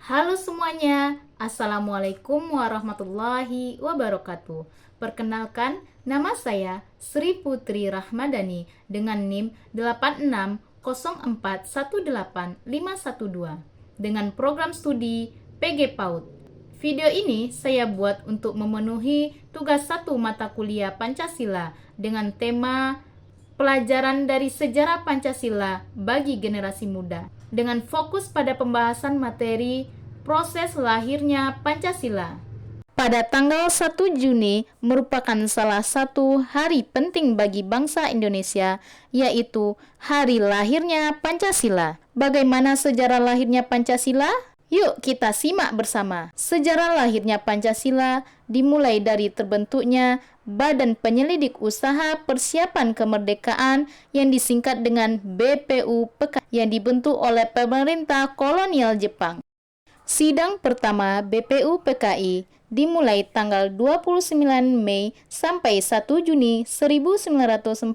Halo semuanya, Assalamualaikum warahmatullahi wabarakatuh. Perkenalkan, nama saya Sri Putri Rahmadani dengan NIM 860418512 dengan program studi PG PAUD. Video ini saya buat untuk memenuhi tugas 1 mata kuliah Pancasila dengan tema pelajaran dari sejarah Pancasila bagi generasi muda dengan fokus pada pembahasan materi proses lahirnya Pancasila. Pada tanggal 1 Juni merupakan salah satu hari penting bagi bangsa Indonesia, yaitu hari lahirnya Pancasila. Bagaimana sejarah lahirnya Pancasila? Yuk kita simak bersama. Sejarah lahirnya Pancasila dimulai dari terbentuknya Badan Penyelidik Usaha Persiapan Kemerdekaan yang disingkat dengan BPUPK yang dibentuk oleh pemerintah kolonial Jepang. Sidang pertama BPUPKI dimulai tanggal 29 Mei sampai 1 Juni 1945.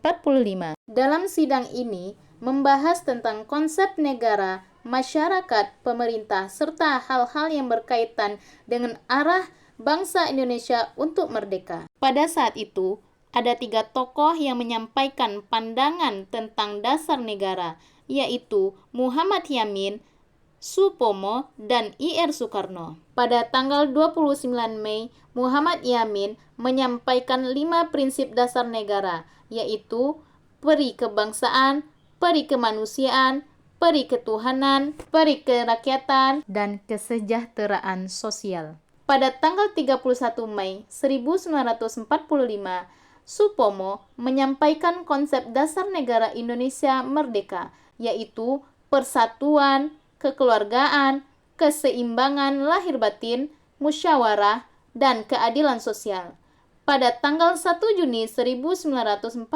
Dalam sidang ini membahas tentang konsep negara, masyarakat, pemerintah, serta hal-hal yang berkaitan dengan arah bangsa Indonesia untuk merdeka. Pada saat itu, ada 3 tokoh yang menyampaikan pandangan tentang dasar negara, yaitu Muhammad Yamin, Supomo, dan I.R. Soekarno. Pada tanggal 29 Mei, Muhammad Yamin menyampaikan 5 prinsip dasar negara, yaitu peri kebangsaan, peri kemanusiaan, peri ketuhanan, peri kerakyatan, dan kesejahteraan sosial. Pada tanggal 31 Mei 1945, Supomo menyampaikan konsep dasar negara Indonesia merdeka, yaitu persatuan, kekeluargaan, keseimbangan lahir batin, musyawarah, dan keadilan sosial. Pada tanggal 1 Juni 1945,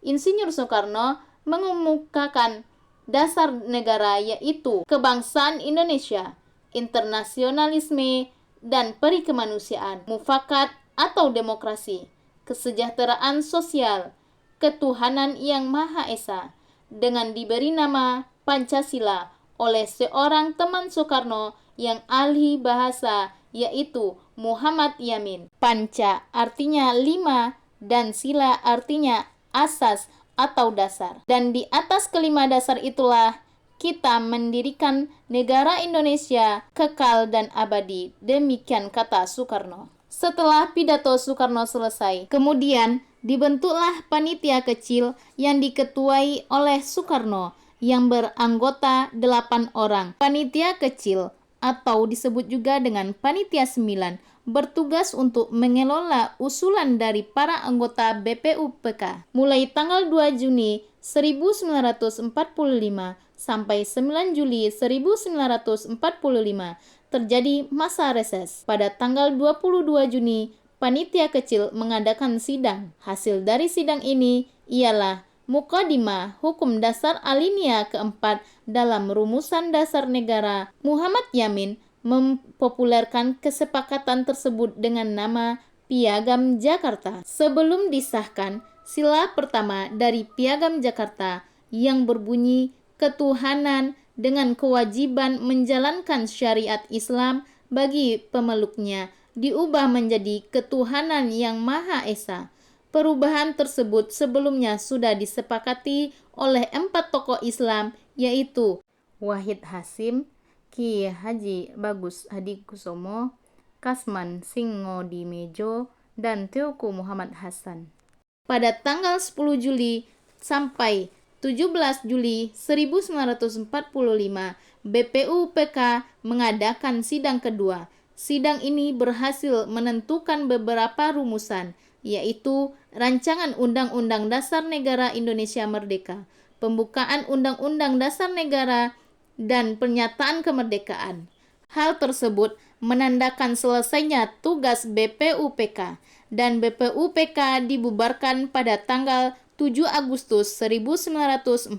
Insinyur Soekarno mengemukakan dasar negara yaitu kebangsaan Indonesia, internasionalisme, dan peri kemanusiaan, mufakat atau demokrasi, kesejahteraan sosial, ketuhanan yang Maha Esa, dengan diberi nama Pancasila oleh seorang teman Soekarno yang ahli bahasa, yaitu Muhammad Yamin. Panca artinya 5 dan sila artinya asas atau dasar. Dan di atas kelima dasar itulah kita mendirikan negara Indonesia kekal dan abadi. Demikian kata Soekarno. Setelah pidato Soekarno selesai, kemudian dibentuklah panitia kecil yang diketuai oleh Soekarno yang beranggota 8 orang. Panitia kecil atau disebut juga dengan panitia 9 bertugas untuk mengelola usulan dari para anggota BPUPK. Mulai tanggal 2 Juni 1945 sampai 9 Juli 1945 terjadi masa reses. Pada tanggal 22 Juni, panitia kecil mengadakan sidang. Hasil dari sidang ini ialah Mukadimah Hukum Dasar Alinea keempat dalam Rumusan Dasar Negara. Muhammad Yamin mempopulerkan kesepakatan tersebut dengan nama Piagam Jakarta. Sebelum disahkan, sila pertama dari Piagam Jakarta yang berbunyi ketuhanan dengan kewajiban menjalankan syariat Islam bagi pemeluknya diubah menjadi ketuhanan yang Maha Esa. Perubahan tersebut sebelumnya sudah disepakati oleh 4 tokoh Islam, yaitu Wahid Hasyim, Ki Haji Bagus Hadikusumo, Kasman Singodimedjo, dan Teuku Muhammad Hasan. Pada tanggal 10 Juli sampai 17 Juli 1945, BPUPK mengadakan sidang kedua. Sidang ini berhasil menentukan beberapa rumusan, yaitu Rancangan Undang-Undang Dasar Negara Indonesia Merdeka, Pembukaan Undang-Undang Dasar Negara, dan Pernyataan Kemerdekaan. Hal tersebut menandakan selesainya tugas BPUPK, dan BPUPK dibubarkan pada tanggal 7 Agustus 1945.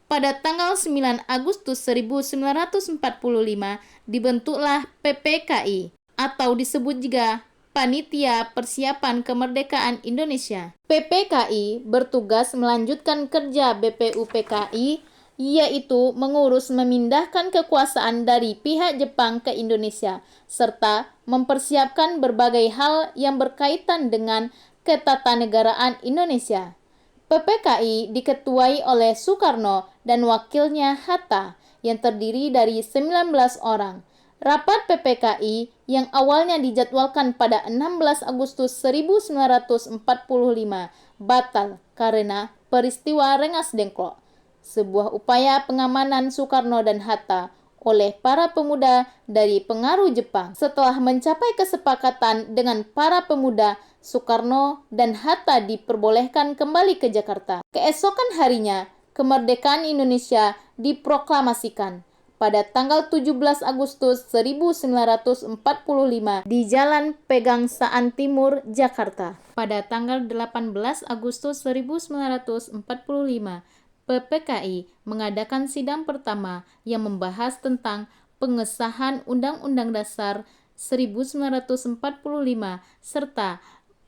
Pada tanggal 9 Agustus 1945 dibentuklah PPKI atau disebut juga Panitia Persiapan Kemerdekaan Indonesia. PPKI bertugas melanjutkan kerja BPUPKI yaitu mengurus memindahkan kekuasaan dari pihak Jepang ke Indonesia, serta mempersiapkan berbagai hal yang berkaitan dengan ketatanegaraan Indonesia. PPKI diketuai oleh Soekarno dan wakilnya Hatta yang terdiri dari 19 orang. Rapat PPKI yang awalnya dijadwalkan pada 16 Agustus 1945 batal karena peristiwa Rengas Dengklok, sebuah upaya pengamanan Soekarno dan Hatta oleh para pemuda dari pengaruh Jepang. Setelah mencapai kesepakatan dengan para pemuda, Soekarno dan Hatta diperbolehkan kembali ke Jakarta. Keesokan harinya, kemerdekaan Indonesia diproklamasikan pada tanggal 17 Agustus 1945 di Jalan Pegangsaan Timur, Jakarta. Pada tanggal 18 Agustus 1945, PPKI mengadakan sidang pertama yang membahas tentang pengesahan Undang-Undang Dasar 1945 serta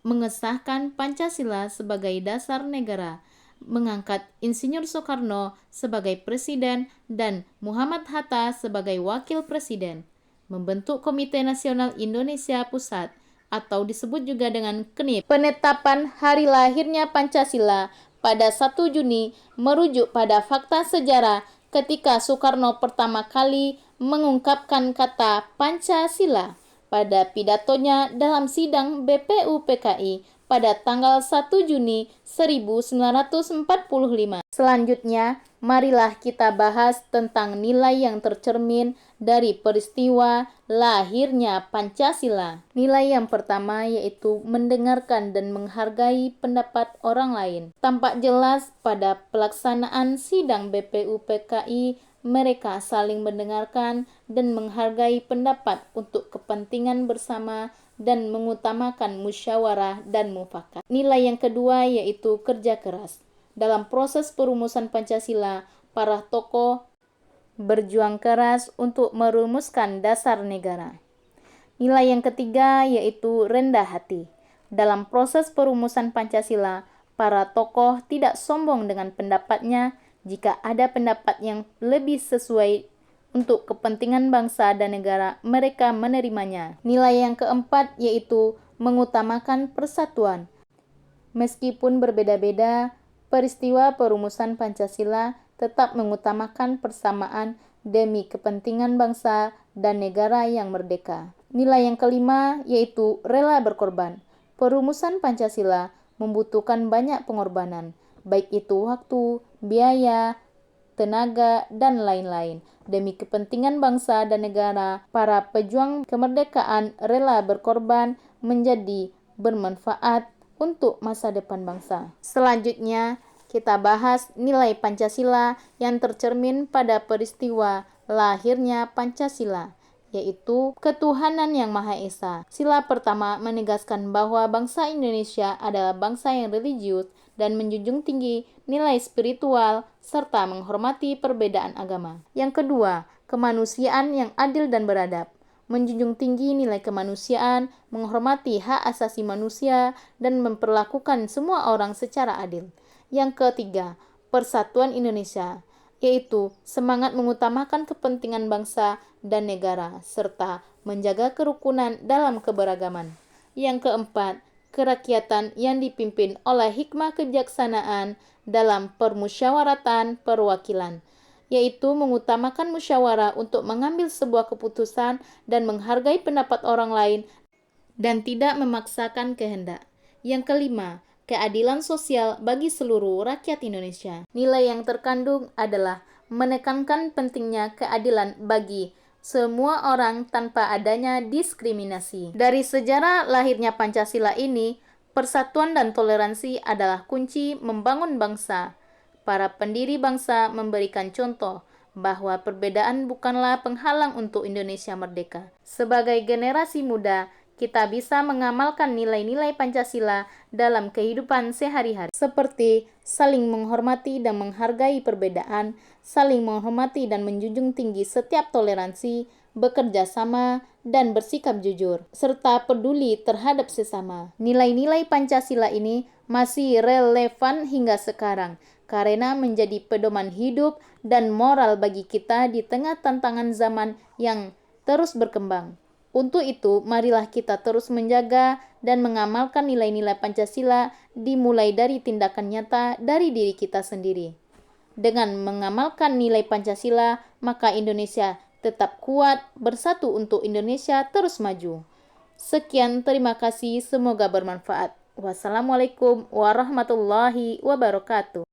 mengesahkan Pancasila sebagai dasar negara, mengangkat Insinyur Soekarno sebagai presiden dan Muhammad Hatta sebagai wakil presiden, membentuk Komite Nasional Indonesia Pusat atau disebut juga dengan KNIP. Penetapan hari lahirnya Pancasila pada 1 Juni merujuk pada fakta sejarah ketika Soekarno pertama kali mengungkapkan kata Pancasila pada pidatonya dalam sidang BPUPKI pada tanggal 1 Juni 1945. Selanjutnya, marilah kita bahas tentang nilai yang tercermin dari peristiwa lahirnya Pancasila. Nilai yang pertama yaitu mendengarkan dan menghargai pendapat orang lain. Tampak jelas pada pelaksanaan sidang BPUPKI, mereka saling mendengarkan dan menghargai pendapat untuk kepentingan bersama dan mengutamakan musyawarah dan mufakat. Nilai yang kedua yaitu kerja keras. Dalam proses perumusan Pancasila, para tokoh berjuang keras untuk merumuskan dasar negara. Nilai yang ketiga yaitu rendah hati. Dalam proses perumusan Pancasila, para tokoh tidak sombong dengan pendapatnya. Jika ada pendapat yang lebih sesuai untuk kepentingan bangsa dan negara, mereka menerimanya. Nilai yang keempat yaitu mengutamakan persatuan. Meskipun berbeda-beda, peristiwa perumusan Pancasila tetap mengutamakan persamaan demi kepentingan bangsa dan negara yang merdeka. Nilai yang kelima yaitu rela berkorban. Perumusan Pancasila membutuhkan banyak pengorbanan, baik itu waktu, biaya, tenaga, dan lain-lain. Demi kepentingan bangsa dan negara, para pejuang kemerdekaan rela berkorban menjadi bermanfaat untuk masa depan bangsa. Selanjutnya, kita bahas nilai Pancasila yang tercermin pada peristiwa lahirnya Pancasila, yaitu ketuhanan yang Maha Esa. Sila pertama menegaskan bahwa bangsa Indonesia adalah bangsa yang religius dan menjunjung tinggi nilai spiritual serta menghormati perbedaan agama. Yang kedua, kemanusiaan yang adil dan beradab. Menjunjung tinggi nilai kemanusiaan, menghormati hak asasi manusia, dan memperlakukan semua orang secara adil. Yang ketiga, persatuan Indonesia, yaitu semangat mengutamakan kepentingan bangsa dan negara, serta menjaga kerukunan dalam keberagaman. Yang keempat, kerakyatan yang dipimpin oleh hikmah kejaksanaan dalam permusyawaratan perwakilan, yaitu mengutamakan musyawarah untuk mengambil sebuah keputusan dan menghargai pendapat orang lain dan tidak memaksakan kehendak. Yang kelima, keadilan sosial bagi seluruh rakyat Indonesia. Nilai yang terkandung adalah menekankan pentingnya keadilan bagi semua orang tanpa adanya diskriminasi. Dari sejarah lahirnya Pancasila ini, persatuan dan toleransi adalah kunci membangun bangsa. Para pendiri bangsa memberikan contoh bahwa perbedaan bukanlah penghalang untuk Indonesia merdeka. Sebagai generasi muda, kita bisa mengamalkan nilai-nilai Pancasila dalam kehidupan sehari-hari, seperti saling menghormati dan menghargai perbedaan, saling menghormati dan menjunjung tinggi setiap toleransi, bekerja sama, dan bersikap jujur, serta peduli terhadap sesama. Nilai-nilai Pancasila ini masih relevan hingga sekarang, karena menjadi pedoman hidup dan moral bagi kita di tengah tantangan zaman yang terus berkembang. Untuk itu, marilah kita terus menjaga dan mengamalkan nilai-nilai Pancasila dimulai dari tindakan nyata dari diri kita sendiri. Dengan mengamalkan nilai Pancasila, maka Indonesia tetap kuat, bersatu untuk Indonesia terus maju. Sekian, terima kasih, semoga bermanfaat. Wassalamualaikum warahmatullahi wabarakatuh.